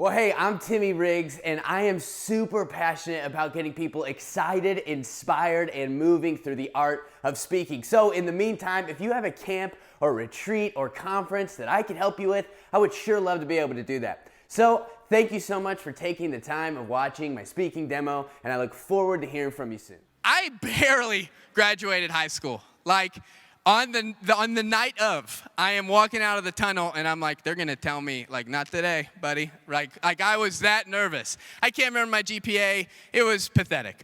Well, hey, I'm Timmy Riggs, and I am super passionate about getting people excited, inspired, and moving through the art of speaking. So in the meantime, if you have a camp or retreat or conference that I can help you with, I would sure love to be able to do that. So thank you so much for taking the time of watching my speaking demo, and I look forward to hearing from you soon. I barely graduated high school. On the night of, I am walking out of the tunnel, and I'm like, they're going to tell me, not today, buddy. Like I was that nervous. I can't remember my GPA. It was pathetic.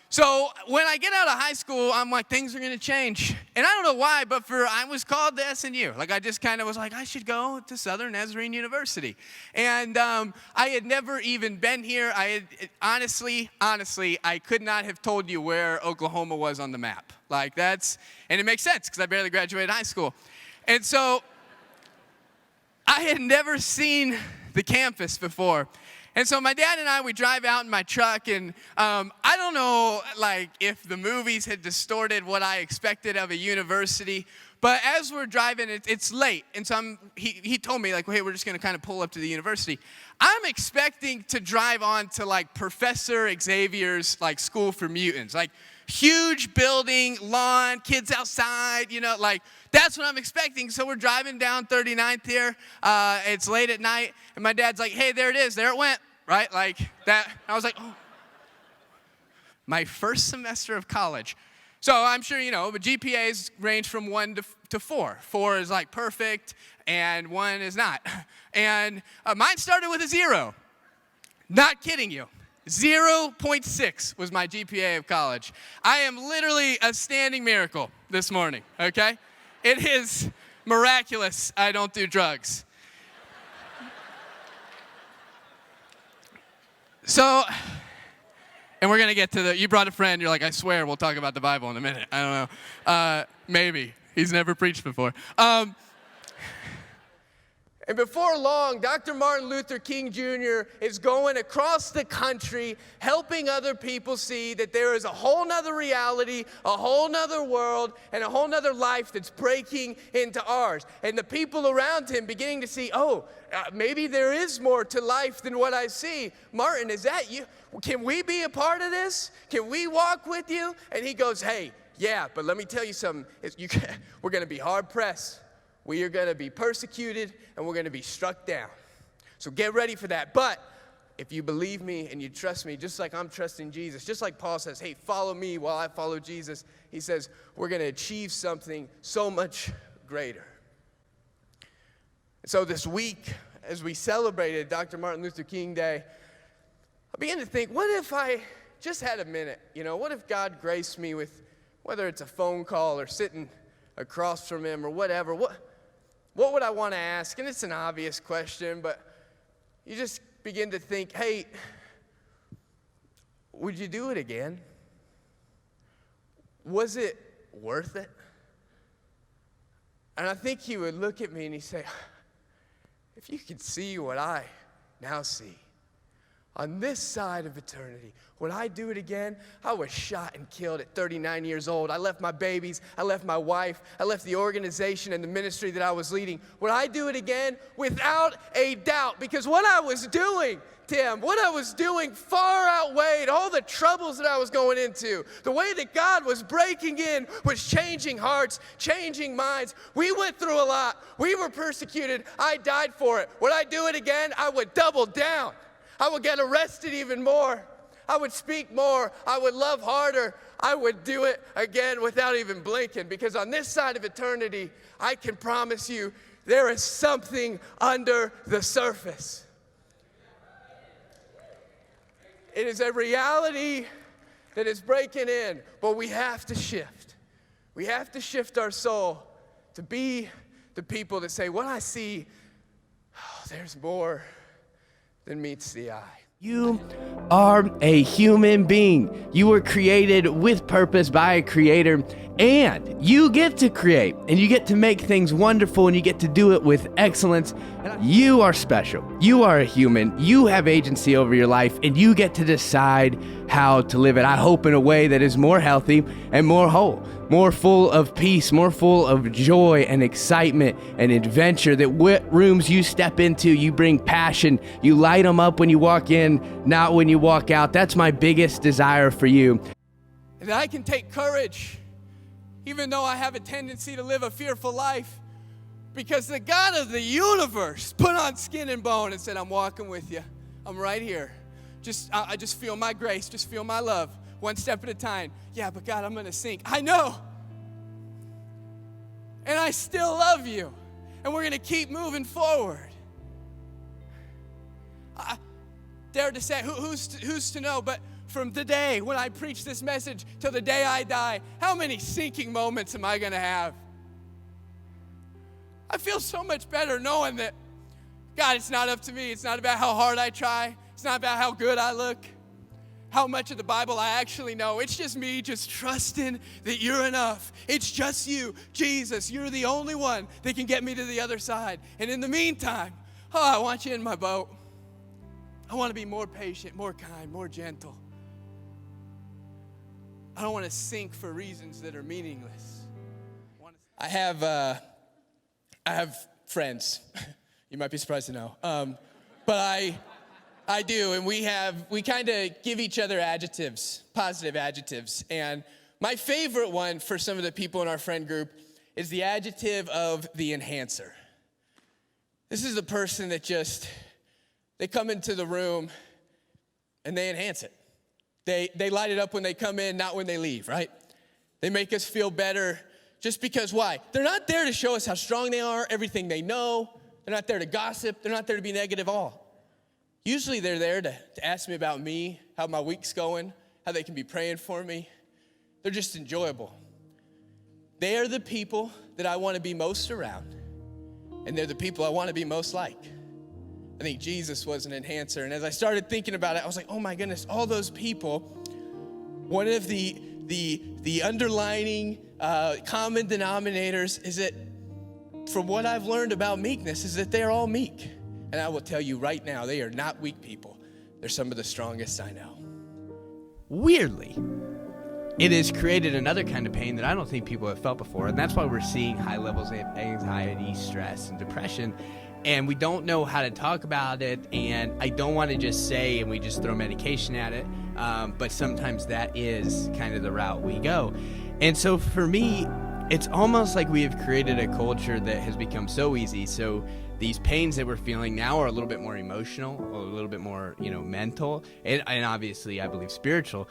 So when I get out of high school, I'm like, things are going to change. And I don't know why, but I was called to SNU. I just kind of was like, I should go to Southern Nazarene University. And I had never even been here. Honestly, I could not have told you where Oklahoma was on the map. And it makes sense because I barely graduated high school. And so I had never seen the campus before. And so my dad and I, we drive out in my truck, and I don't know, if the movies had distorted what I expected of a university, but as we're driving, it's late, and so he told me, hey, we're just going to kind of pull up to the university. I'm expecting to drive on to, Professor Xavier's, School for Mutants, huge building, lawn, kids outside, that's what I'm expecting. So we're driving down 39th here. It's late at night, and my dad's like, hey, there it is. There it went, right? Like that. I was like, oh. My first semester of college. So I'm sure, but GPAs range from 1 to 4. 4 is perfect, and 1 is not. And mine started with a 0. Not kidding you. 0.6 was my GPA of college. I am literally a standing miracle this morning, okay? It is miraculous I don't do drugs. So, and we're going to get to you brought a friend, you're like, I swear we'll talk about the Bible in a minute. I don't know. Maybe. He's never preached before. And before long, Dr. Martin Luther King Jr. is going across the country helping other people see that there is a whole nother reality, a whole nother world, and a whole nother life that's breaking into ours. And the people around him beginning to see, maybe there is more to life than what I see. Martin, is that you? Can we be a part of this? Can we walk with you? And he goes, hey, yeah, but let me tell you something. We're going to be hard pressed. We are going to be persecuted, and we're going to be struck down. So get ready for that. But if you believe me and you trust me, just like I'm trusting Jesus, just like Paul says, hey, follow me while I follow Jesus, he says, we're going to achieve something so much greater. And so this week, as we celebrated Dr. Martin Luther King Day, I began to think, what if I just had a minute? What if God graced me with, whether it's a phone call or sitting across from him or whatever, what would I want to ask? And it's an obvious question, but you just begin to think, hey, would you do it again? Was it worth it? And I think he would look at me and he'd say, if you could see what I now see, on this side of eternity, would I do it again? I was shot and killed at 39 years old. I left my babies. I left my wife. I left the organization and the ministry that I was leading. Would I do it again? Without a doubt. Because what I was doing, Tim, what I was doing far outweighed all the troubles that I was going into. The way that God was breaking in was changing hearts, changing minds. We went through a lot. We were persecuted. I died for it. Would I do it again? I would double down. I would get arrested even more. I would speak more. I would love harder. I would do it again without even blinking, because on this side of eternity, I can promise you there is something under the surface. It is a reality that is breaking in, but we have to shift. We have to shift our soul to be the people that say, what I see, there's more than meets the eye. You are a human being. You were created with purpose by a creator, and you get to create, and you get to make things wonderful, and you get to do it with excellence. You are special. You are a human. You have agency over your life, and you get to decide how to live it. I hope in a way that is more healthy and more whole, more full of peace, more full of joy and excitement and adventure, that what rooms you step into, you bring passion, you light them up when you walk in, not when you walk out. That's my biggest desire for you. And that I can take courage, even though I have a tendency to live a fearful life, because the God of the universe put on skin and bone and said, I'm walking with you. I'm right here. I just feel my grace, just feel my love, one step at a time. Yeah, but God, I'm going to sink. I know. And I still love you. And we're going to keep moving forward. I dare to say, who's to know, but from the day when I preach this message till the day I die, how many sinking moments am I going to have? I feel so much better knowing that, God, it's not up to me. It's not about how hard I try. It's not about how good I look, how much of the Bible I actually know. It's just me just trusting that you're enough. It's just you, Jesus. You're the only one that can get me to the other side. And in the meantime, I want you in my boat. I want to be more patient, more kind, more gentle. I don't want to sink for reasons that are meaningless. I have friends. You might be surprised to know. But I do, and we kind of give each other adjectives, positive adjectives. And my favorite one for some of the people in our friend group is the adjective of the enhancer. This is the person that they come into the room and they enhance it. They light it up when they come in, not when they leave, right? They make us feel better just because, why? They're not there to show us how strong they are, everything they know. They're not there to gossip. They're not there to be negative at all. Usually they're there to ask me about me, how my week's going, how they can be praying for me. They're just enjoyable. They are the people that I want to be most around, and they're the people I want to be most like. I think Jesus was an enhancer, and as I started thinking about it, I was like, oh my goodness, all those people, one of the underlining common denominators is that, from what I've learned about meekness, is that they're all meek. And I will tell you right now, they are not weak people. They're some of the strongest I know. Weirdly, it has created another kind of pain that I don't think people have felt before, and that's why we're seeing high levels of anxiety, stress, and depression, and we don't know how to talk about it, and I don't want to just say and we just throw medication at it, but sometimes that is kind of the route we go. And so for me, it's almost like we have created a culture that has become so easy. So these pains that we're feeling now are a little bit more emotional, or a little bit more, mental, and obviously I believe spiritual,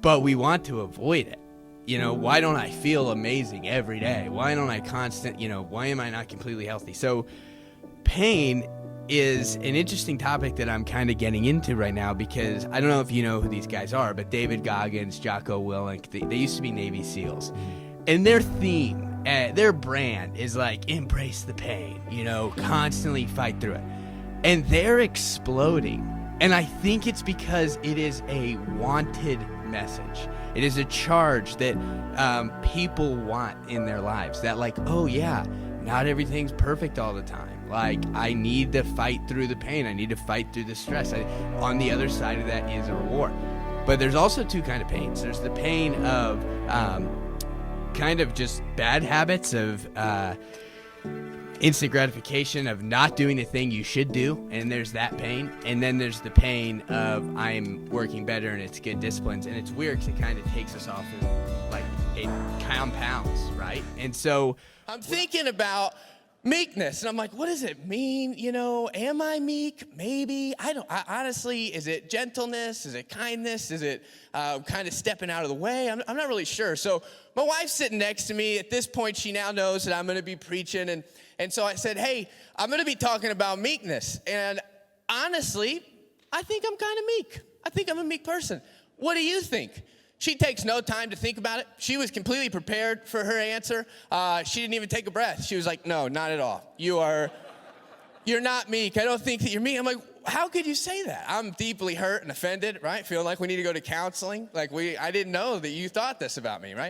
but we want to avoid it. Why don't I feel amazing every day? Why don't I why am I not completely healthy? So pain is an interesting topic that I'm kind of getting into right now, because I don't know if you know who these guys are, but David Goggins, Jocko Willink, they used to be Navy SEALs. And their theme, their brand is like, embrace the pain, constantly fight through it. And they're exploding. And I think it's because it is a wanted message. It is a charge that people want in their lives. That like, oh yeah, not everything's perfect all the time. Like, I need to fight through the pain. I need to fight through the stress. On the other side of that is a reward. But there's also two kind of pains. There's the pain of kind of just bad habits of instant gratification of not doing the thing you should do, and there's that pain. And then there's the pain of I'm working better and it's good disciplines. And it's weird because it kind of takes us off and like it compounds, right? And so I'm thinking about meekness, and I'm like, what does it mean? Am I meek? Maybe. I honestly, is it gentleness? Is it kindness? Is it kind of stepping out of the way? I'm not really sure. So my wife's sitting next to me. At this point, she now knows that I'm going to be preaching, and so I said, hey, I'm going to be talking about meekness. And honestly, I think I'm kind of meek. I think I'm a meek person. What do you think? She takes no time to think about it. She was completely prepared for her answer. She didn't even take a breath. She was like, no, not at all. You're not meek. I don't think that you're meek. I'm like, how could you say that? I'm deeply hurt and offended, right? Feeling like we need to go to counseling. Like I didn't know that you thought this about me, right?